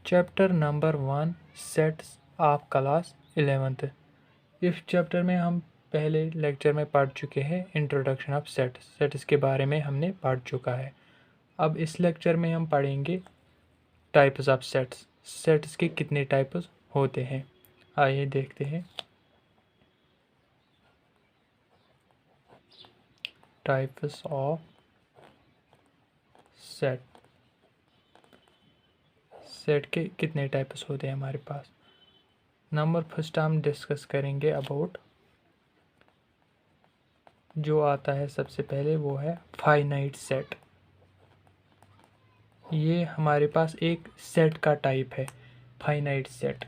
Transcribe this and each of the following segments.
Chapter number 1 sets of class 11th। इस chapter में हम पहले लेक्चर में पढ़ चुके हैं इंट्रोडक्शन ऑफ सेट्स के बारे में हमने पढ़ चुका है। अब इस लेक्चर में हम पढ़ेंगे टाइप्स ऑफ सेट्स के कितने टाइप्स होते हैं। आइए देखते हैं टाइप्स ऑफ सेट के कितने टाइप्स होते हैं हमारे पास। नंबर फर्स्ट हम डिस्कस करेंगे अबाउट जो आता है सबसे पहले वो है फाइनाइट सेट। ये हमारे पास एक सेट का टाइप है फाइनाइट सेट।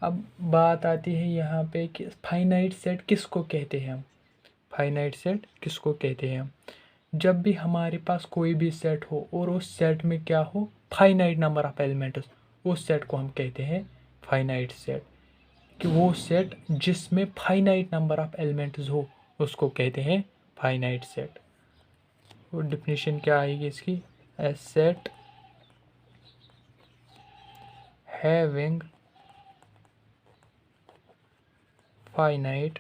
अब बात आती है यहाँ पे कि फाइनाइट सेट किसको कहते हैं हम। फाइनाइट सेट किसको कहते हैं हम, जब भी हमारे पास कोई भी सेट हो और उस सेट में क्या हो फाइनाइट नंबर ऑफ एलिमेंट्स, उस सेट को हम कहते हैं फाइनाइट सेट। कि वो सेट जिसमें फाइनाइट नंबर ऑफ एलिमेंट्स हो उसको कहते हैं फाइनाइट सेट। वो डिफिनीशन क्या आएगी इसकी, a set having finite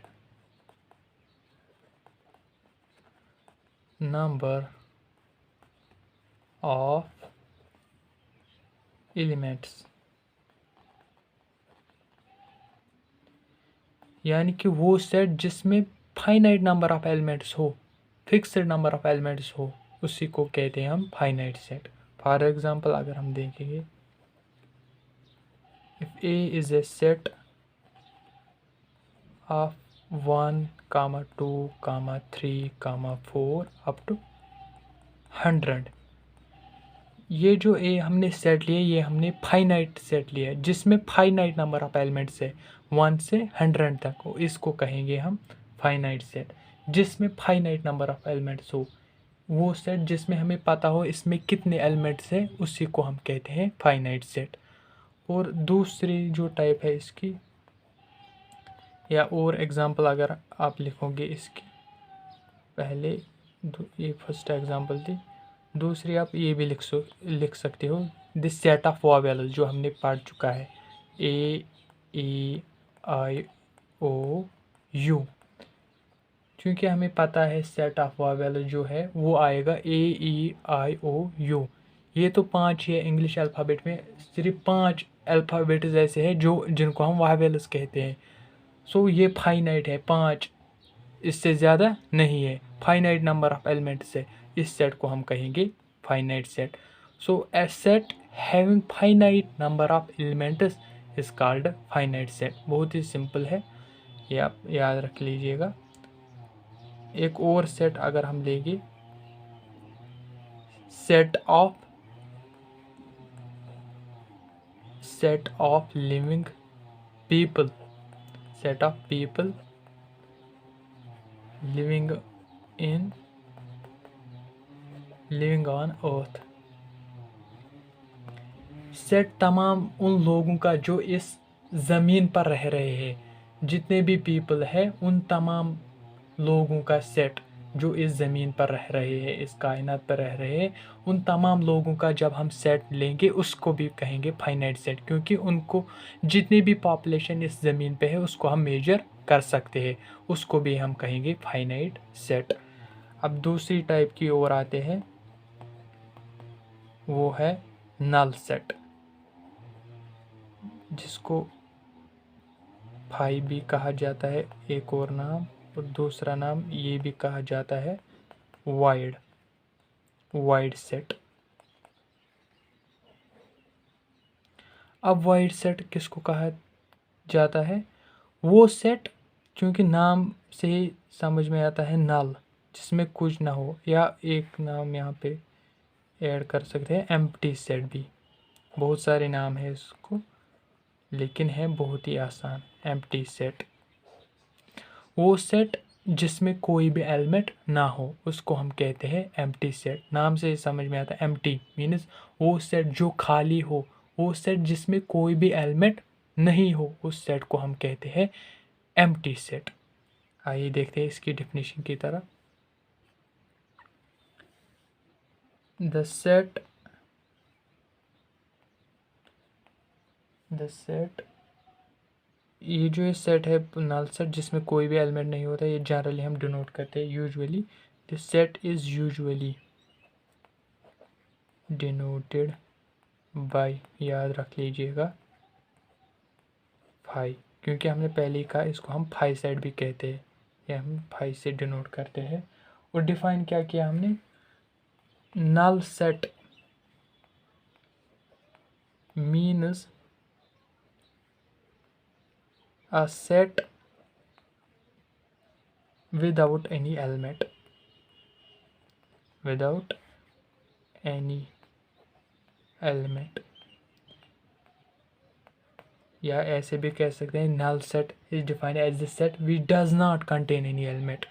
number of elements. यानी कि वो सेट जिसमें फाइनाइट नंबर ऑफ एलिमेंट्स हो, फिक्स्ड नंबर ऑफ एलिमेंट्स हो, उसी को कहते हैं हम फाइनाइट सेट। फॉर एग्जांपल अगर हम देखेंगे, if A is a set of 1, 2, 3, 4 up to 100। ये जो ए हमने सेट लिया, ये हमने फाइनाइट सेट लिया है जिसमें फाइनाइट नंबर ऑफ एलिमेंट्स है 1 से 100 तक, इसको कहेंगे हम फाइनाइट सेट। जिसमें फाइनाइट नंबर ऑफ एलिमेंट्स हो, वो सेट जिसमें हमें पता हो इसमें कितने एलिमेंट्स हैं, उसी को हम कहते हैं फाइनाइट सेट। और दूसरी जो टाइप है इसकी, या और एग्जांपल अगर आप लिखोगे इसकी, पहले ये फर्स्ट एग्जांपल थी, दूसरी आप ये भी लिख सकते हो दिस सेट ऑफ वॉवेल्स जो हमने पढ़ चुका है, ए ई आई ओ यू। क्योंकि हमें पता है सेट ऑफ वॉवेल्स जो है वो आएगा ए ई आई ओ यू। ये तो 5 ही है, इंग्लिश अल्फ़ाबेट में सिर्फ 5 अल्फ़ाबेट्स ऐसे हैं जो जिनको हम वॉवेल्स कहते हैं। सो ये फाइनाइट है 5, इससे ज़्यादा नहीं है, फाइनाइट नंबर ऑफ एलिमेंट्स है, इस सेट को हम कहेंगे finite set. So A set having finite number of elements is called finite set. बहुत ही सिंपल है, ये आप याद रख लीजिएगा। एक और सेट अगर हम लेंगे, set of living people, set of people living on earth. Set तमाम उन लोगों का जो इस ज़मीन पर रह रहे हैं, जितने भी पीपल है उन तमाम लोगों का सेट जो इस ज़मीन पर रह रहे हैं, इस कायनात पर रह रहे हैं, उन तमाम लोगों का जब हम सेट लेंगे उसको भी कहेंगे फाइनाइट सेट। क्योंकि उनको जितनी भी पॉपुलेशन इस ज़मीन पे है उसको हम मेजर कर सकते हैं, उसको भी हम कहेंगे फाइनाइट सेट। अब दूसरी टाइप की ओर आते हैं, वो है नल सेट, जिसको फाई भी कहा जाता है एक और नाम, और दूसरा नाम ये भी कहा जाता है वाइड सेट। अब वाइड सेट किसको कहा जाता है, वो सेट क्योंकि नाम से ही समझ में आता है नल, जिसमें कुछ ना हो, या एक नाम यहाँ पे ऐड कर सकते हैं एम्प्टी सेट भी। बहुत सारे नाम है इसको, लेकिन है बहुत ही आसान, एम्प्टी सेट। वो सेट जिसमें कोई भी एलिमेंट ना हो उसको हम कहते हैं एम्प्टी सेट। नाम से समझ में आता है, एम्प्टी मीन्स वो सेट जो खाली हो, वो सेट जिसमें कोई भी एलिमेंट नहीं हो, उस सेट को हम कहते हैं एम्प्टी सेट। आइए देखते हैं इसकी डेफिनेशन की तरह। द सेट द सेट, ये जो सेट है नल सेट जिसमें कोई भी एलिमेंट नहीं होता, ये जनरली हम डिनोट करते हैं usually, the set is usually denoted by, याद रख लीजिएगा, फाई, क्योंकि हमने पहले ही कहा इसको हम फाई सेट भी कहते हैं, या हम फाई से डिनोट करते हैं। और डिफाइन क्या किया हमने, null set means a set without any element, without any element, या ऐसे भी कह सकते हैं null set is defined as the set which does not contain any element,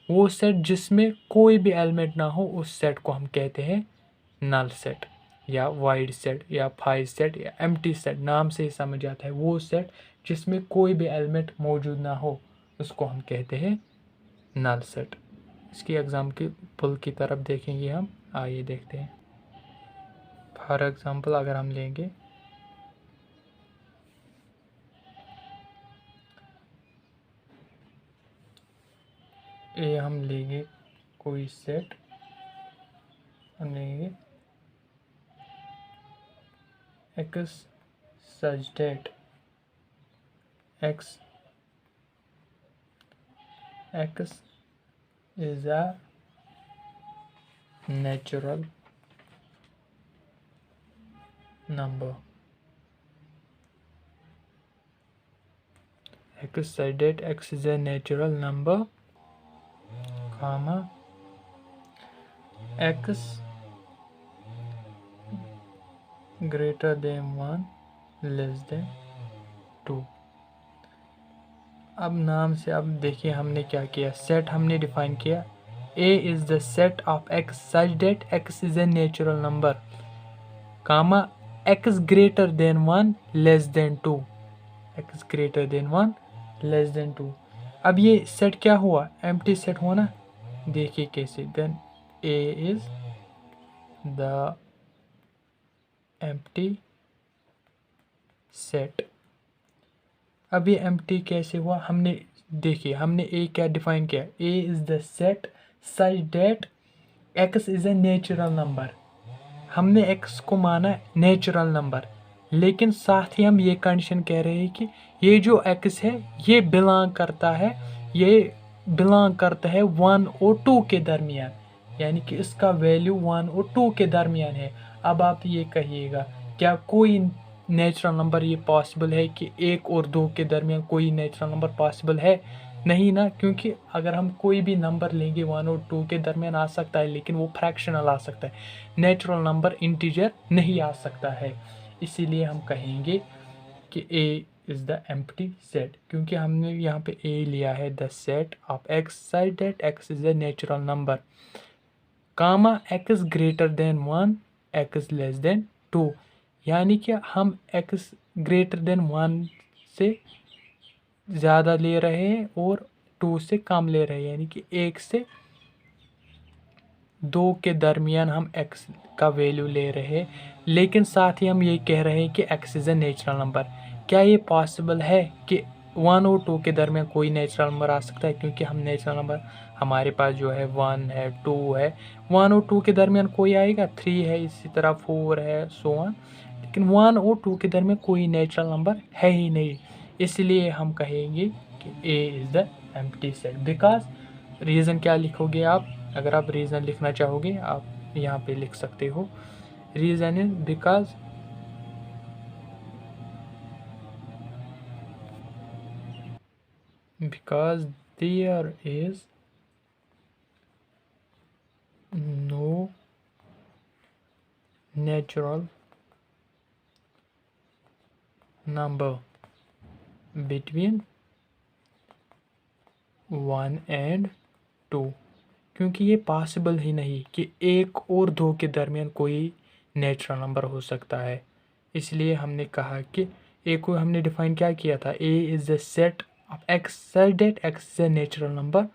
वो सेट जिसमें कोई भी एलिमेंट ना हो उस सेट को हम कहते हैं नल सेट या वाइड सेट या फाई सेट या एम्प्टी सेट, नाम से ही समझ आता है, वो सेट जिसमें कोई भी एलिमेंट मौजूद ना हो उसको हम कहते हैं नल सेट। इसकी एग्जाम्पल की तरफ देखेंगे हम, आइए देखते हैं। फॉर एग्जाम्पल अगर हम लेंगे ये, हम लेंगे कोई सेट, हम लेंगे x such that x is a natural number, x such that x is a natural number, comma x greater than 1 less than 2। अब नाम से अब देखिए हमने क्या किया, सेट हमने डिफाइन किया, A is the set of x such that x is a natural number, comma x greater than 1 less than 2, x greater than 1 less than 2। अब ये सेट क्या हुआ, एम्प्टी सेट हुआ ना, देखिए कैसे, then A is the empty set. अब ये एम्प्टी कैसे हुआ, हमने देखिए हमने ए क्या डिफाइन किया, A is the set such that x is a natural number, हमने एक्स को माना नेचुरल नंबर, लेकिन साथ ही हम ये कंडीशन कह रहे हैं कि ये जो एक्स है ये बिलोंग करता है 1 और 2 के दरमियान, यानी कि इसका वैल्यू 1 और 2 के दरमियान है। अब आप ये कहिएगा क्या कोई नेचुरल नंबर ये पॉसिबल है कि 1 और 2 के दरमियान कोई नेचुरल नंबर पॉसिबल है, नहीं ना, क्योंकि अगर हम कोई भी नंबर लेंगे 1 और 2 के दरमियान आ सकता है, लेकिन वो फ्रैक्शनल आ सकता है, नेचुरल नंबर इंटीजर नहीं आ सकता है। इसीलिए हम कहेंगे कि A is the empty set, क्योंकि हमने यहाँ पे A लिया है the set of x such that x is a natural number, comma x greater than 1 x less than 2, यानी कि हम x ग्रेटर देन 1 से ज़्यादा ले रहे हैं और 2 से कम ले रहे हैं, यानी कि 1 से 2 के दरमियान हम x का वैल्यू ले रहे हैं, लेकिन साथ ही हम ये कह रहे हैं कि x is a natural number. क्या ये पॉसिबल है कि 1 और 2 के दरमियान कोई नेचुरल नंबर आ सकता है, क्योंकि हम नेचुरल नंबर हमारे पास जो है 1 है 2 है, 1 और 2 के दरमियान कोई आएगा, 3 है, इसी तरह 4 है, सो ऑन, लेकिन 1 और 2 के दरमियान कोई नेचुरल नंबर है ही नहीं। इसलिए हम कहेंगे कि A is the empty set. Because reason क्या लिखोगे आप, अगर आप रीज़न लिखना चाहोगे आप यहाँ पे लिख सकते हो, reason is because there is no natural number between 1 and 2, क्योंकि ये पॉसिबल ही नहीं कि 1 और 2 के दरमियान कोई नेचुरल नंबर हो सकता है। इसलिए हमने कहा कि ए को हमने डिफाइन क्या किया था, A is the set of x such that x is a natural number,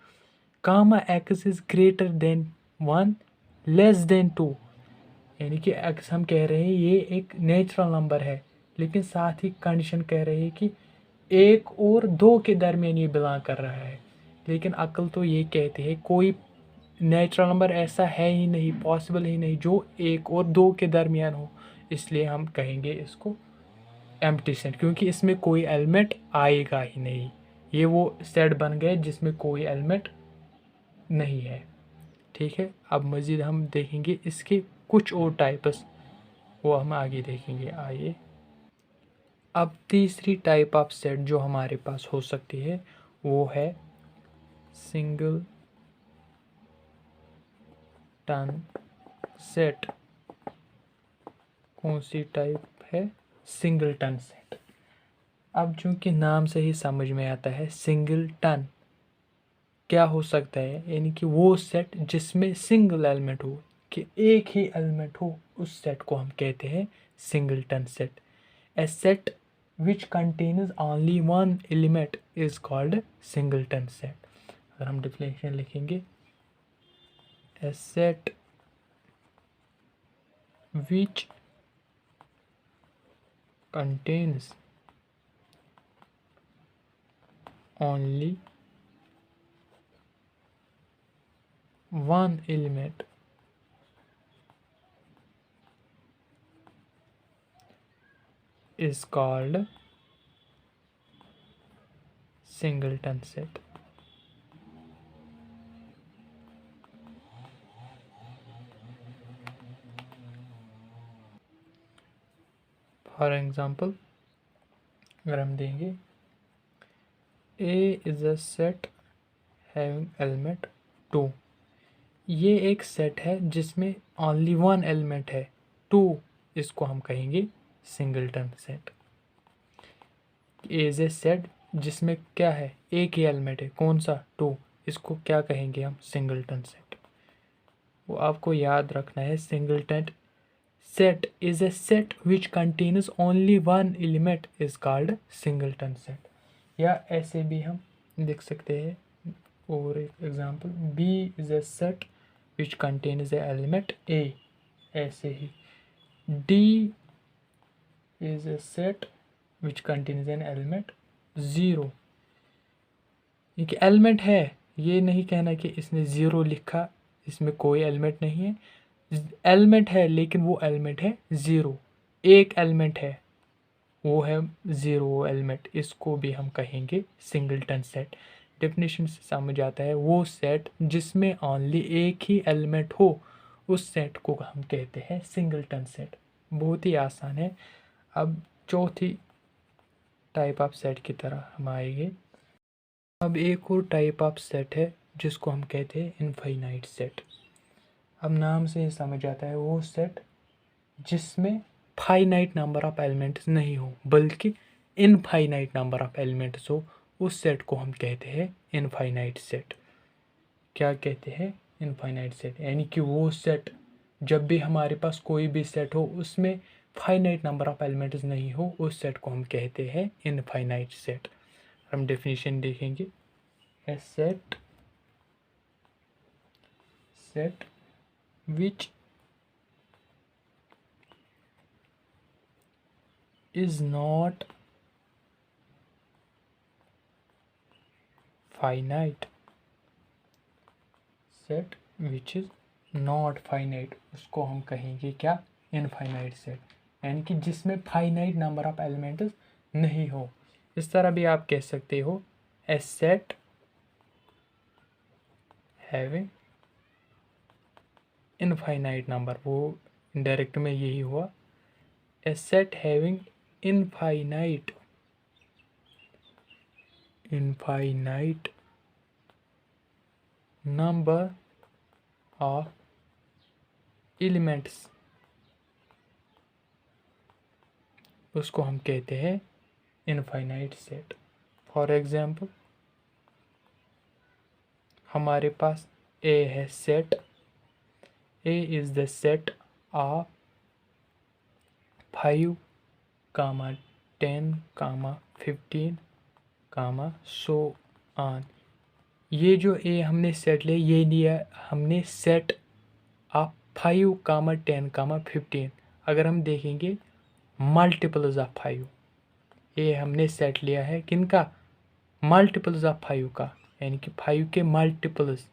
comma x is greater than 1 less than 2, यानी कि x हम कह रहे हैं ये एक नेचुरल नंबर है, लेकिन साथ ही कंडीशन कह रही है कि 1 और 2 के दरमियान ये बिलोंग कर रहा है। लेकिन अक्ल तो ये कहती है कोई नेचुरल नंबर ऐसा है ही नहीं, पॉसिबल ही नहीं जो 1 और 2 के दरमियान हो। इसलिए हम कहेंगे इसको एम्प्टी सेट, क्योंकि इसमें कोई एलिमेंट आएगा ही नहीं। ये वो सेट बन गए जिसमें कोई एलिमेंट नहीं है। ठीक है, अब मज़ीद हम देखेंगे इसके कुछ और टाइप्स, वो हम आगे देखेंगे। आइए, अब तीसरी टाइप ऑफ सेट जो हमारे पास हो सकती है वो है सिंगल टन सेट। कौन सी टाइप है? Singleton set. अब चूंकि नाम से ही समझ में आता है सिंगल टन क्या हो सकता है, यानी कि वो सेट जिसमें सिंगल एलिमेंट हो, कि एक ही एलिमेंट हो, उस सेट को हम कहते हैं singleton set. A set which contains only one element is called singleton set. अगर हम डिफिनेशन लिखेंगे, a set which contains only one element is called singleton set. For example, अगर हम देंगे A is a set having element 2, ये एक set है जिसमें ओनली वन एलिमेंट है 2, इसको हम कहेंगे singleton set. Is a set जिसमें क्या है, एक ही एलिमेंट है, कौन सा? 2, इसको क्या कहेंगे हम? Singleton set. वो आपको याद रखना है, singleton set is a set which contains only one element is called singleton set. या ऐसे भी हम लिख सकते हैं, और एक example, B is a set which contains a element A. ऐसे ही D is a set which contains an element 0। ये एलिमेंट है, ये नहीं कहना कि इसने 0 लिखा, इसमें कोई एलिमेंट नहीं है। एलिमेंट है लेकिन वो एलिमेंट है 0, एक एलिमेंट है वो है 0 एलिमेंट, इसको भी हम कहेंगे सिंगलटन सेट। डेफिनेशन से समझ आता है, वो सेट जिसमें ओनली एक ही एलिमेंट हो, उस सेट को हम कहते हैं सिंगलटन सेट। बहुत ही आसान है। अब चौथी टाइप ऑफ सेट की तरह हम आएंगे। अब एक और टाइप ऑफ सेट है जिसको हम कहते हैं इनफाइनाइट सेट। अब नाम से ही समझ आता है, वो सेट जिसमें फाइनाइट नंबर ऑफ एलिमेंट्स नहीं हो बल्कि इनफाइनाइट नंबर ऑफ एलिमेंट्स हो, उस सेट को हम कहते हैं इनफाइनाइट सेट। क्या कहते हैं? इनफाइनाइट सेट, यानी कि वो सेट जब भी हमारे पास कोई भी सेट हो उसमें फाइनाइट नंबर ऑफ एलिमेंट्स नहीं हो, उस सेट को हम कहते हैं इनफाइनाइट सेट। हम डेफिनेशन देखेंगे, a set which is not finite, set which is not finite, उसको हम कहेंगे क्या? इनफाइनाइट सेट, यानी कि जिसमें फाइनाइट नंबर ऑफ एलिमेंट्स नहीं हो। इस तरह भी आप कह सकते हो, a set having infinite number, वो डायरेक्ट में यही हुआ, a set having infinite number of elements, उसको हम कहते हैं इनफाइनाइट सेट। फॉर एग्जाम्पल, हमारे पास ए है set, A is the set of 5, 10, 15, so on. ये जो ए हमने सेट लिया, ये लिया हमने सेट ऑफ 5, 10, 15। अगर हम देखेंगे मल्टीपल्स ऑफ 5। ये हमने सेट लिया है किनका, मल्टीपल्स ऑफ 5 का, यानी कि 5 के मल्टीपल्स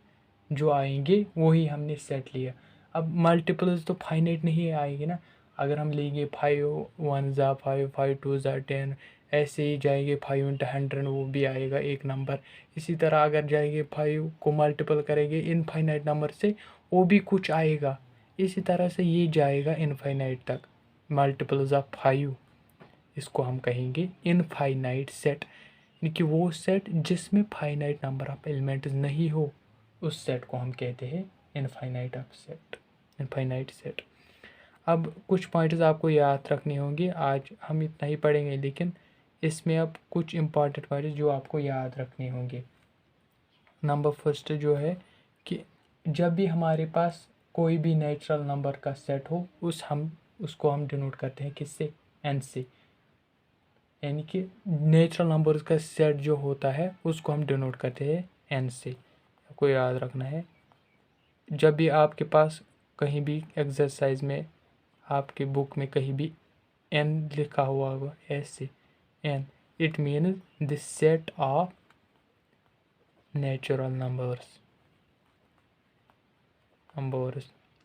जो आएंगे वही हमने सेट लिया। अब मल्टीपल्स तो फाइनाइट नहीं आएगी ना, अगर हम लेंगे 5 1 ज़ा 5, 5 2 ज़ा 10, ऐसे ही जाएंगे 5 इंटू 100 वो भी आएगा एक नंबर। इसी तरह अगर जाएंगे 5 को मल्टीपल करेंगे इनफाइनाइट नंबर से वो भी कुछ आएगा। इसी तरह से ये जाएगा इनफाइनाइट तक, मल्टीपल्स ऑफ 5, इसको हम कहेंगे इनफाइनाइट सेट, यानी कि वो सेट जिसमें फाइनाइट नंबर ऑफ एलिमेंट्स नहीं हो, उस सेट को हम कहते हैं infinite of set, infinite set. अब कुछ पॉइंट्स आपको याद रखने होंगे, आज हम इतना ही पढ़ेंगे, लेकिन इसमें अब कुछ इंपॉर्टेंट पॉइंट्स जो आपको याद रखने होंगे। नंबर फर्स्ट जो है कि जब भी हमारे पास कोई भी नेचुरल नंबर का सेट हो, उसको हम डिनोट करते हैं किससे, एन से, यानी कि नेचुरल नंबर्स का सेट जो होता है उसको हम डिनोट करते हैं एन से। आपको याद रखना है, जब भी आपके पास कहीं भी एक्सरसाइज में, आपके बुक में कहीं भी एन लिखा हुआ होगा ऐसे N, it means the set of natural numbers,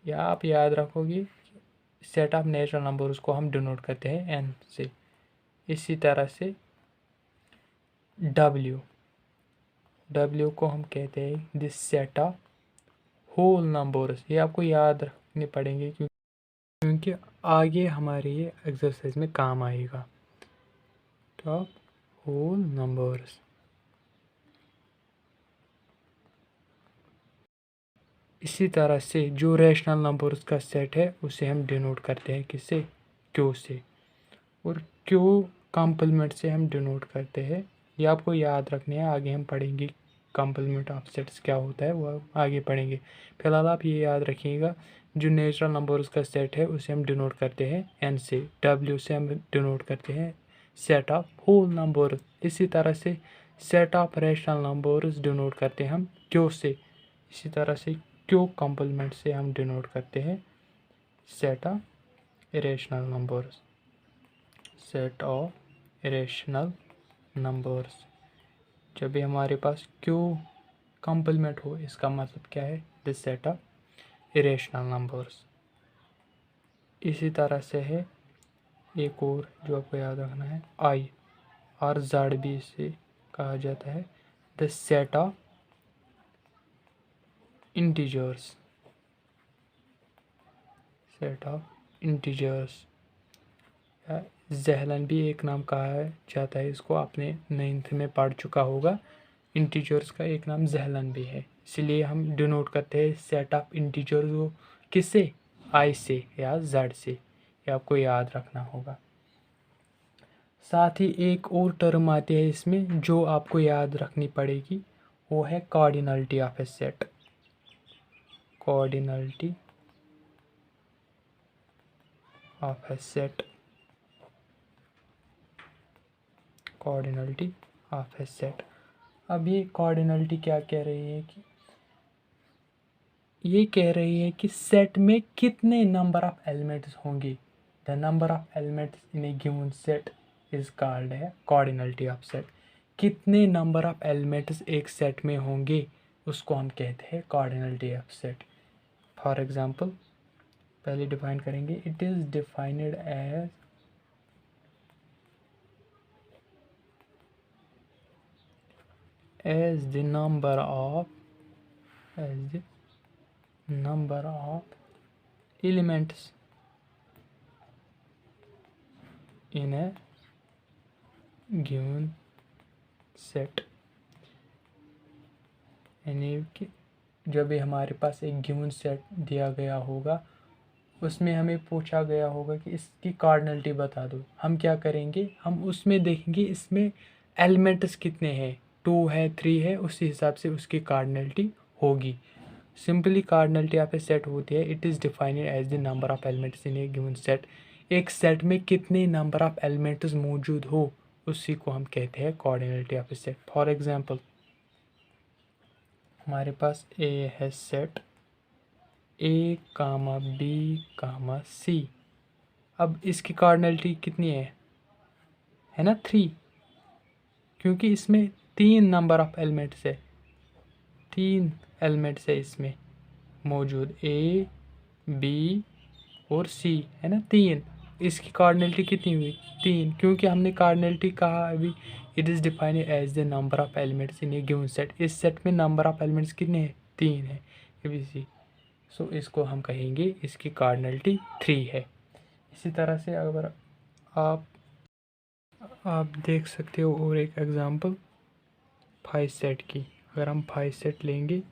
या आप याद रखोगे सेट ऑफ नेचुरल नंबर्स को हम डिनोट करते हैं एन से। इसी तरह से डब्ल्यू को हम कहते हैं this set of whole numbers. ये आपको याद रखने पड़ेंगे क्योंकि आगे हमारे ये एक्सरसाइज में काम आएगा। टॉप होल नंबर्स, इसी तरह से जो रैशनल नंबर्स का सेट है उसे हम डिनोट करते हैं किससे, क्यू से, और क्यू कॉम्प्लीमेंट से हम डिनोट करते हैं। ये आपको याद रखने हैं, आगे हम पढ़ेंगे कॉम्प्लीमेंट ऑफ सेट्स क्या होता है, वो आगे पढ़ेंगे। फिलहाल आप ये याद रखिएगा, जो नेचुरल नंबर्स का सेट है उसे हम डिनोट करते हैं एन से, डब्ल्यू से हम डिनोट करते हैं सेट ऑफ होल नंबर्स। इसी तरह से set of rational numbers denote करते हैं हम क्यू से। इसी तरह से क्यू कॉम्प्लीमेंट से हम डिनोट करते हैं set of irrational numbers, set of irrational numbers. जब भी हमारे पास क्यू कॉम्प्लीमेंट हो, इसका मतलब क्या है, the set of irrational numbers. इसी तरह से है एक और जो आपको याद रखना है, आई और जेड भी इसे कहा जाता है the set of integers, set of integers. जहलन भी एक नाम कहा जाता है इसको, आपने 9th में पढ़ चुका होगा। इंटीजर्स का एक नाम जहलन भी है, इसलिए हम डिनोट करते हैं सेट ऑफ इंटीजर्स को किससे, आई से या जेड से। ये आपको याद रखना होगा। साथ ही एक और टर्म आती है इसमें जो आपको याद रखनी पड़ेगी, वो है cardinality of a set, cardinality of a set, cardinality of a set. अब ये कार्डिनलिटी क्या कह रही है कि ये कह रही है कि सेट में कितने नंबर ऑफ एलिमेंट्स होंगे, the number of elements in a given set is called है कार्डिनलिटी ऑफ सेट। कितने नंबर ऑफ एलिमेंट्स एक सेट में होंगे उसको हम कहते हैं cardinality of set. For example पहले डिफाइन करेंगे, it is defined as the number of elements in a given set। यानी कि जब भी हमारे पास एक गिवन सेट दिया गया होगा, उसमें हमें पूछा गया होगा कि इसकी कार्डिनलिटी बता दो, हम क्या करेंगे, हम उसमें देखेंगे इसमें एलिमेंट्स कितने हैं, 2 है 3 है, उसी हिसाब से उसकी कार्डिनलिटी होगी। Simply cardinality of a set होती है, it is defined as the number of elements in a given set. एक सेट में कितने नंबर ऑफ एलिमेंट्स मौजूद हो उसी को हम कहते हैं cardinality of a set. For example हमारे पास ए है सेट ए कामा बी कामा सी। अब इसकी कार्डिनलिटी कितनी है ना 3, क्योंकि इसमें 3 नंबर ऑफ एलिमेंट्स है, 3 एलिमेंट्स है इसमें मौजूद, ए बी और सी, है ना 3। इसकी कार्डिनलिटी कितनी हुई 3, क्योंकि हमने कार्डिनलिटी कहा अभी, it is defined as the number of elements in a given set. इस सेट में नंबर ऑफ एलिमेंट्स कितने हैं 3 है ए बी सी। सो इसको हम कहेंगे इसकी कार्डिनलिटी 3 है। इसी तरह से अगर आप देख सकते हो और एक एग्जांपल 5 सेट की, अगर हम 5 सेट लेंगे,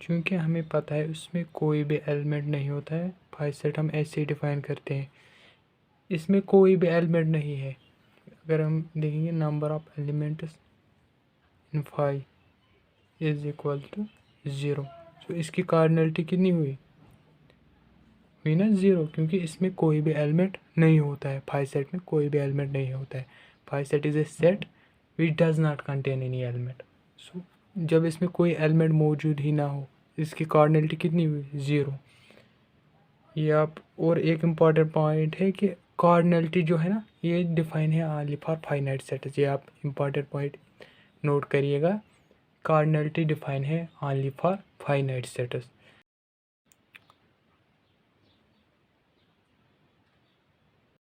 क्योंकि हमें पता है उसमें कोई भी एलिमेंट नहीं होता है, 5 सेट हम ऐसे ही डिफाइन करते हैं, इसमें कोई भी एलिमेंट नहीं है। अगर हम देखेंगे number of elements in 5 is equal to 0, तो इसकी कार्डिनलिटी कितनी हुई ना 0, क्योंकि इसमें कोई भी एलिमेंट नहीं होता है, 5 सेट में कोई भी एलिमेंट नहीं होता है। 5 set is a set which does not contain any element. So जब इसमें कोई एलिमेंट मौजूद ही ना हो, इसकी कार्डिनलिटी कितनी हुई 0। ये आप, और एक इम्पॉर्टेंट पॉइंट है कि कार्डिनलिटी जो है ना ये डिफाइन है ओनली फॉर फाइनाइट सेट्स। ये आप इम्पॉर्टेंट पॉइंट नोट करिएगा, कार्डिनलिटी डिफाइन है ओनली फॉर फाइनाइट सेट्स।